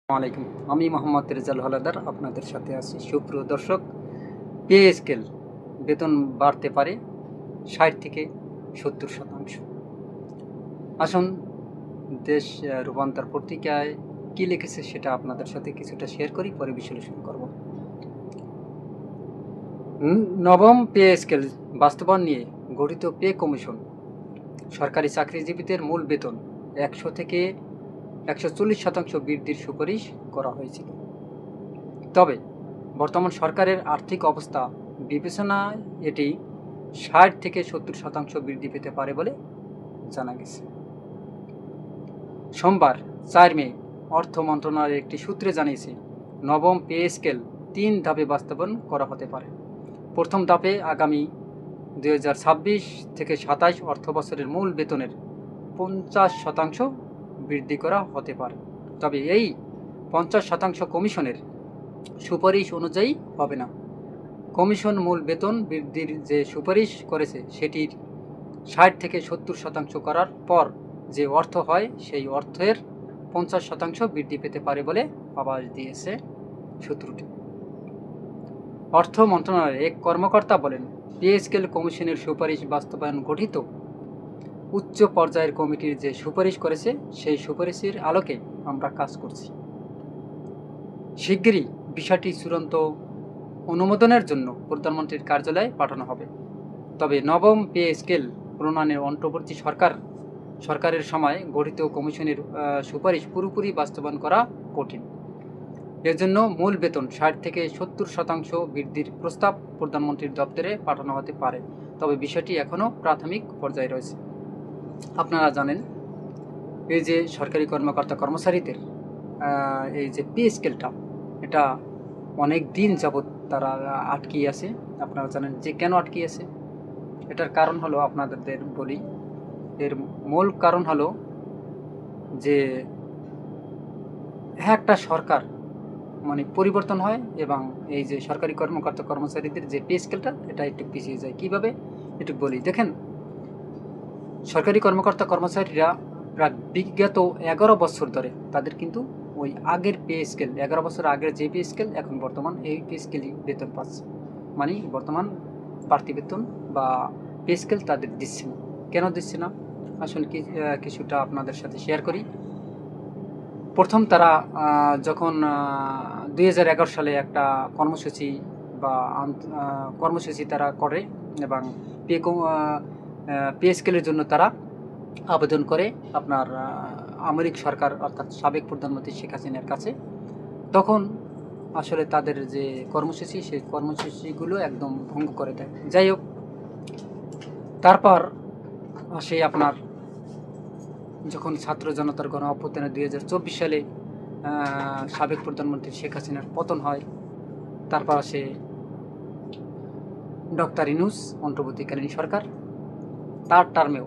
আলাইকুম। আমি মোহাম্মদ রেজাল হলাদার আপনাদের সাথে আছি। সুপ্রিয় দর্শক, পে স্কেল বেতন বাড়তে পারে ৬০ থেকে ৭০%। আসুন, দেশ রূপান্তর পত্রিকায় কি লিখেছে সেটা আপনাদের সাথে কিছুটা শেয়ার করি, পরে বিশ্লেষণ করব। নবম পে স্কেল বাস্তবায়ন নিয়ে গঠিত পে কমিশন সরকারি চাকরিজীবীদের মূল বেতন ১০০ থেকে ১৪০% বৃদ্ধির সুপারিশ করা হয়েছিল। তবে বর্তমান সরকারের আর্থিক অবস্থা বিবেচনায় এটি ৬০ থেকে ৭০% বৃদ্ধি পেতে পারে বলে জানা গেছে। সোমবার ৪ মে অর্থ মন্ত্রণালয়ের একটি সূত্রে জানিয়েছে, নবম পে স্কেল ৩ ধাপে বাস্তবায়ন করা হতে পারে। প্রথম ধাপে আগামী ২০২৬ থেকে ২৭ অর্থবছরের মূল বেতনের ৫০% বৃদ্ধি করা হতে পারে। তবে এই ৫০% কমিশনের সুপারিশ অনুযায়ী হবে না। কমিশন মূল বেতন বৃদ্ধির যে সুপারিশ করেছে সেটির ৬০ থেকে ৭০% করার পর যে অর্থ হয় সেই অর্থের ৫০% বৃদ্ধি পেতে পারে বলে আভাস দিয়েছে সূত্রটি। অর্থ মন্ত্রণালয়ের এক কর্মকর্তা বলেন, পে স্কেল কমিশনের সুপারিশ বাস্তবায়ন গঠিত উচ্চ পর্যায়ের কমিটির যে সুপারিশ করেছে সেই সুপারিশের আলোকে আমরা কাজ করছি। শিগগিরই বিষয়টি চূড়ান্ত অনুমোদনের জন্য প্রধানমন্ত্রীর কার্যালয়ে পাঠানো হবে। তবে নবম পে স্কেল প্রণয়নের অন্তর্বর্তী সরকারের সময় গঠিত কমিশনের সুপারিশ পুরোপুরি বাস্তবায়ন করা কঠিন। এর জন্য মূল বেতন ৬০ থেকে ৭০% বৃদ্ধির প্রস্তাব প্রধানমন্ত্রীর দপ্তরে পাঠানো হতে পারে। তবে বিষয়টি এখনও প্রাথমিক পর্যায়ে রয়েছে। আপনারা জানেন, এই যে সরকারি কর্মকর্তা কর্মচারীদের এই যে পে স্কেলটা, এটা অনেক দিন যাবৎ তারা আটকিয়ে আছে। আপনারা জানেন যে কেন আটকিয়ে আছে। এটার কারণ হলো, আপনাদের বলি, এর মূল কারণ হলো যে একটা সরকার পরিবর্তন হয় এবং এই যে সরকারি কর্মকর্তা কর্মচারীদের যে পে স্কেলটা এটা একটু পিছিয়ে যায়। কিভাবে একটু বলি, দেখেন, সরকারি কর্মকর্তা কর্মচারীরা প্রায় বিগত ১১ বছর ধরে তাদের কিন্তু ওই আগের পে স্কেল, ১১ বছর আগের যে পে স্কেল, এখন বর্তমান এই পে স্কেলই বেতন পাচ্ছে। বর্তমান বাড়তি বেতন বা পে স্কেল তাদের দিচ্ছে না। কেন দিচ্ছে না আসলে কিছুটা আপনাদের সাথে শেয়ার করি। প্রথম তারা যখন ২০১১ সালে একটা কর্মসূচি তারা করে এবং পে স্কেলের জন্য তারা আবেদন করে আপনার আমরিক সরকার অর্থাৎ সাবেক প্রধানমন্ত্রী শেখ হাসিনার কাছে। তখন আসলে তাদের যে কর্মসূচি, সেই কর্মসূচিগুলো একদম ভঙ্গ করে দেয়। যাই হোক, তারপর আসে আপনার যখন ছাত্র জনতার গণ অভ্যুত্থানে ২০২৪ সালে সাবেক প্রধানমন্ত্রী শেখ হাসিনার পতন হয়। তারপর আসে ডক্টর ইউনূস অন্তর্বর্তীকালীন সরকার। তার টার্মেও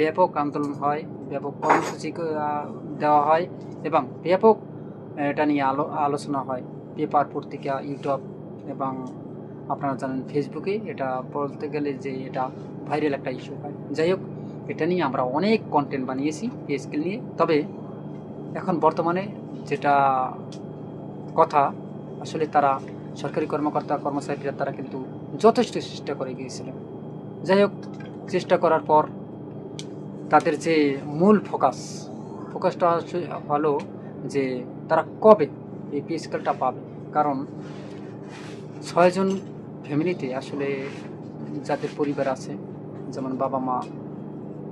ব্যাপক আন্দোলন হয়, ব্যাপক কর্মসূচি দেওয়া হয় এবং ব্যাপক এটা নিয়ে আলোচনা হয় পেপার, পত্রিকা, ইউটিউব এবং আপনারা জানেন ফেসবুকে এটা বলতে গেলে যে এটা ভাইরাল একটা ইস্যু হয়। যাই হোক, এটা নিয়ে আমরা অনেক কন্টেন্ট বানিয়েছি পে স্কেল নিয়ে। তবে এখন বর্তমানে যেটা কথা, আসলে তারা সরকারি কর্মকর্তা কর্মচারীরা তারা কিন্তু যথেষ্ট চেষ্টা করে গিয়েছিলেন। যাই হোক, চেষ্টা করার পর তাদের যে মূল ফোকাসটা হলো যে তারা কবে এই পে স্কেলটা পাবে। কারণ ৬ জন ফ্যামিলিতে আসলে যাদের পরিবার আছে, যেমন বাবা মা,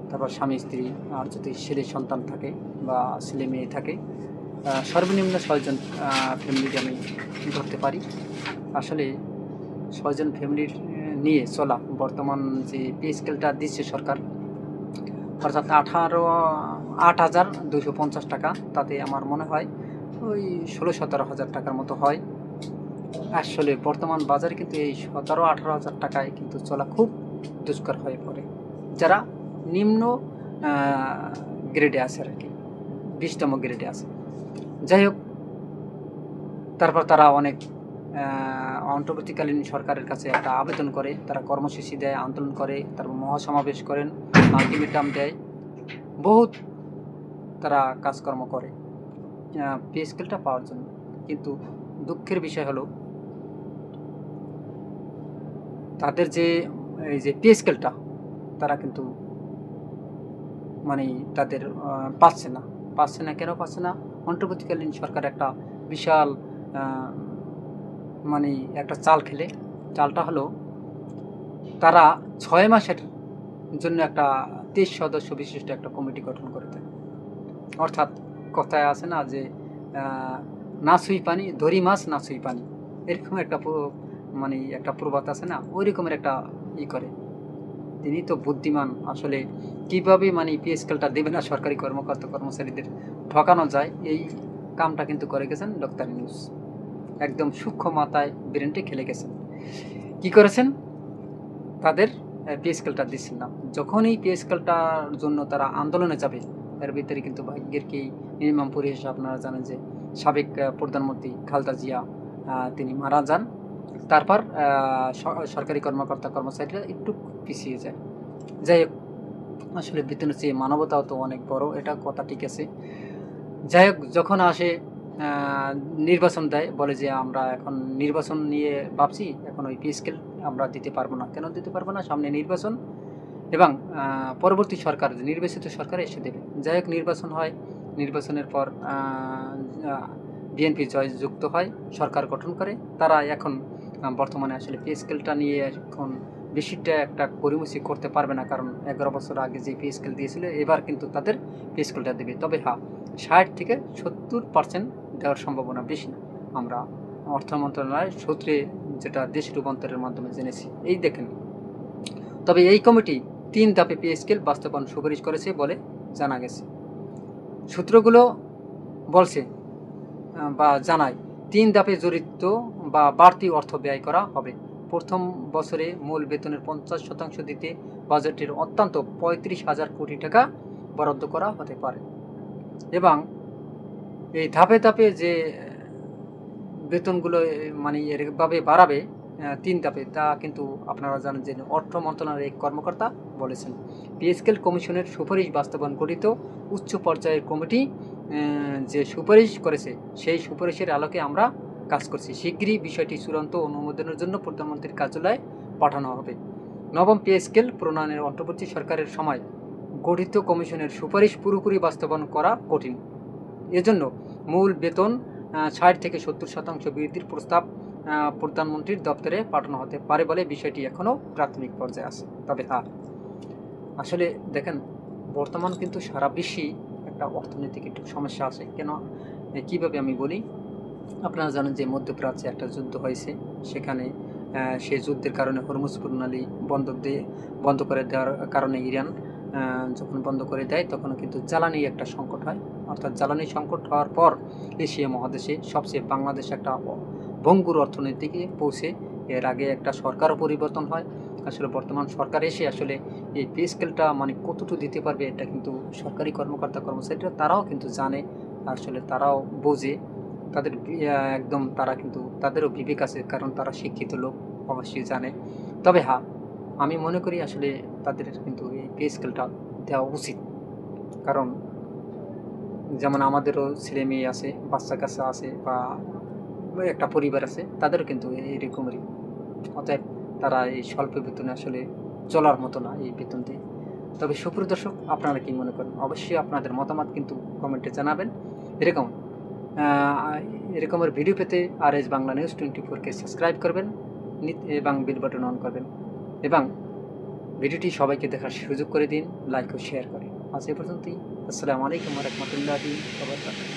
তারপর স্বামী স্ত্রী, আর যদি ছেলে সন্তান থাকে বা ছেলে মেয়ে থাকে, সর্বনিম্ন ৬ জন ফ্যামিলিকে আমি ধরতে পারি। আসলে ৬ জন ফ্যামিলির নিয়ে চলা বর্তমান যে পে স্কেলটা দিচ্ছে সরকার, অর্থাৎ ৮,২৫০ টাকা, তাতে আমার মনে হয় ওই ১৬-১৭ হাজার টাকার মতো হয়। আসলে বর্তমান বাজারে কিন্তু এই ১৭-১৮ হাজার টাকায় কিন্তু চলা খুব দুষ্কর হয়ে পড়ে যারা নিম্ন গ্রেডে আছে আর কি, ২০তম গ্রেডে আছে। যাই হোক, তারপর তারা অনেক অন্তর্বর্তীকালীন সরকারের কাছে একটা আবেদন করে, তারা কর্মসূচি দেয়, আন্দোলন করে, তারপর মহাসমাবেশ করেন, আলটিমেটাম দেয়, বহুত তারা কাজকর্ম করে। পে স্কেলটা পাওয়ার জন্য। কিন্তু দুঃখের বিষয় হলো তাদের যে এই যে পে স্কেলটা তারা কিন্তু মানে তাদের পাচ্ছে না কেন পাচ্ছে না? অন্তর্বর্তীকালীন সরকার একটা বিশাল মানে একটা চাল খেলে। চালটা হলো তারা 6 মাসের জন্য একটা 23 সদস্য বিশিষ্ট একটা কমিটি গঠন করে দেয়। অর্থাৎ কথায় আছে না যে না ছুঁই পানি, ধরি মাছ না ছুঁই পানি, এরকম একটা মানে একটা প্রবাদ আছে না, ওই রকমের একটা করে। তিনি তো বুদ্ধিমান আসলে, কিভাবে মানে পে স্কেলটা দেবে না সরকারি কর্মকর্তা কর্মচারীদের ঠকানো যায়, এই কামটা কিন্তু করে গেছেন ডক্টর ইউনূস। একদম সূক্ষ্ম মাথায় ব্রেনটে খেলে গেছেন। কি করেছেন? তাদের পে স্কেলটা দিচ্ছেন না। যখনই পে স্কেলটার জন্য তারা আন্দোলনে যাবে, এর ভিতরে কিন্তু ভাগ্যের কি নির্মম পরিহাস। আপনারা জানেন যে সাবেক প্রধানমন্ত্রী খালেদা জিয়া তিনি মারা যান। তারপর সরকারি কর্মকর্তা কর্মচারীরা একটু পিছিয়ে যায়। যাই হোক, আসলে বেতনের চেয়ে মানবতাও তো অনেক বড়, এটা কথা ঠিক আছে। যাই হোক, যখন আসে নির্বাচন দেয়, বলে যে আমরা এখন নির্বাচন নিয়ে ভাবছি, এখন ওই পে স্কেল আমরা দিতে পারবো না। কেন দিতে পারবো না? সামনে নির্বাচন এবং পরবর্তী সরকার, নির্বাচিত সরকার এসে দেবে। যাই হোক, নির্বাচন হয়। নির্বাচনের পর বিএনপি জয়যুক্ত হয়, সরকার গঠন করে। তারা এখন বর্তমানে আসলে পে স্কেলটা নিয়ে এখন বেশিটা একটা গড়িমসি করতে পারবে না, কারণ 11 বছর আগে যে পে স্কেল দিয়েছিল, এবার কিন্তু তাদের পে স্কেলটা দেবে। তবে হ্যাঁ, 60 থেকে 70% দেওয়ার সম্ভাবনা বেশি, আমরা অর্থ মন্ত্রণালয় সূত্রে যেটা দেশ রূপান্তরের মাধ্যমে জেনেছি। এই দেখেন, তবে এই কমিটি 3 ধাপে পে স্কেল বাস্তবায়ন সুপারিশ করেছে বলে জানা গেছে। সূত্রগুলো বলছে বা জানায় 3 ধাপে জড়িত বা বাড়তি অর্থ ব্যয় করা হবে। প্রথম বছরে মূল বেতনের 50% দিতে বাজেটের অত্যন্ত 35,000 কোটি টাকা বরাদ্দ করা হতে পারে। এবং এই ধাপে ধাপে যে বেতনগুলো মানে এরভাবে বাড়াবে 3 ধাপে, তা কিন্তু আপনারা জানেন যে অর্থ মন্ত্রণালয়ের এক কর্মকর্তা বলেছেন। পে স্কেল কমিশনের সুপারিশ বাস্তবায়ন গঠিত উচ্চ পর্যায়ের কমিটি যে সুপারিশ করেছে, সেই সুপারিশের আলোকে আমরা কাজ করছি। শিগগিরই বিষয়টি চূড়ান্ত অনুমোদনের জন্য প্রধানমন্ত্রীর কার্যালয়ে পাঠানো হবে। নবম পে স্কেল প্রণয়নের অন্তর্বর্তী সরকারের সময় গঠিত কমিশনের সুপারিশ পুরোপুরি বাস্তবায়ন করা কঠিন। এজন্য মূল বেতন 60 থেকে 70% বৃদ্ধির প্রস্তাব প্রধানমন্ত্রীর দপ্তরে পাঠানো হতে পারে বলে বিষয়টি এখনও প্রাথমিক পর্যায়ে আছে। তবে হ্যাঁ, আসলে দেখেন, বর্তমান কিন্তু সারা বিশ্বেই একটা অর্থনৈতিক একটু সমস্যা আছে। কেন, কীভাবে আমি বলি, আপনারা জানেন যে মধ্যপ্রাচ্যে একটা যুদ্ধ হয়েছে। সেখানে সেই যুদ্ধের কারণে হরমুজ প্রণালী বন্ধ করে দেওয়ার কারণে ইরান যখন বন্ধ করে দেয়, তখন কিন্তু জ্বালানি একটা সংকট হয়। অর্থাৎ জ্বালানি সংকট হওয়ার পর এশিয়া মহাদেশে সবচেয়ে বাংলাদেশ একটা ভঙ্গুর অর্থনীতিকে পৌঁছে। এর আগে একটা সরকারও পরিবর্তন হয়। আসলে বর্তমান সরকার এসে আসলে এই পে স্কেলটা মানে কতটুকু দিতে পারবে, এটা কিন্তু সরকারি কর্মকর্তা কর্মচারীরা তারাও কিন্তু জানে, আসলে তারাও বোঝে। তাদের একদম তারা কিন্তু তাদেরও বিবেক আছে, কারণ তারা শিক্ষিত লোক, অবশ্যই জানে। তবে হ্যাঁ, আমি মনে করি আসলে তাদের কিন্তু এই পে স্কেলটা দেওয়া উচিত। কারণ যেমন আমাদেরও ছেলে মেয়ে আছে, বাচ্চা কাচ্চা আছে, বা একটা পরিবার আছে, তাদেরও কিন্তু এইরকমেরই। অতএব তারা এই স্বল্প বেতনে আসলে চলার মতো না এই বেতন দিয়ে। তবে সুপ্রিয় দর্শক, আপনারা কি মনে করেন? অবশ্যই আপনাদের মতামত কিন্তু কমেন্টে জানাবেন। এরকম এরকমের ভিডিও পেতে RS বাংলা নিউজ 24-কে সাবস্ক্রাইব করবেন এবং বেল বাটন অন করবেন, এবং ভিডিওটি সবাইকে দেখার সুযোগ করে দিন, লাইক ও শেয়ার করে। আজ এ পর্যন্তই। আসসালামু আলাইকুম ওয়া রাহমাতুল্লাহি ওয়া বারাকাতুহু।